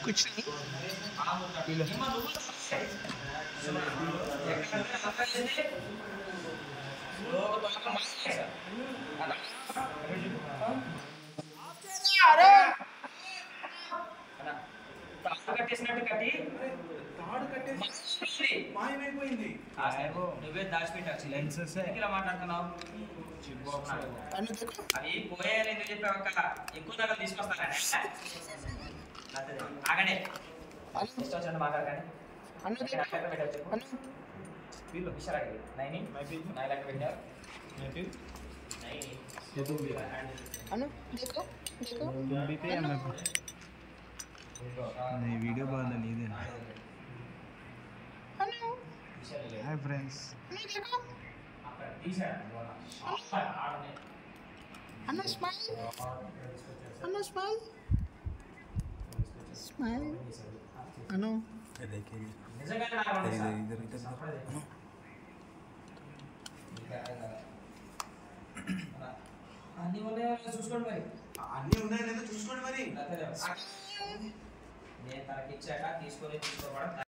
कुछ नहीं కట్టేసినట్టు కట్టి తాడు కట్టేసి మాయమైపోయింది. నువ్వే దాచిపెట్టావు లెన్సెస్ ఇలా మాట్లాడుతున్నావు. అవి పోయాయని ఎందుకు చెప్పావక్క? ఎక్కువ నగలు తీసుకొస్తానండి. ఆగండి ఇష్టం మాట్లాడకండి. వీళ్ళు విషయాలు అడిగి నైని నై లెక్క పెట్టారు. नहीं वीडियो बहुत नहीं देना। Hi friends Anna smile. Anna smile. Smile. Anna. देखिए इधर అన్ని ఉన్నాయో చూసుకోండి మరి. అన్ని ఉన్నాయో లేదో చూసుకోండి మరి. నేను తనకి ఇచ్చాక తీసుకొని తీసుకోవడం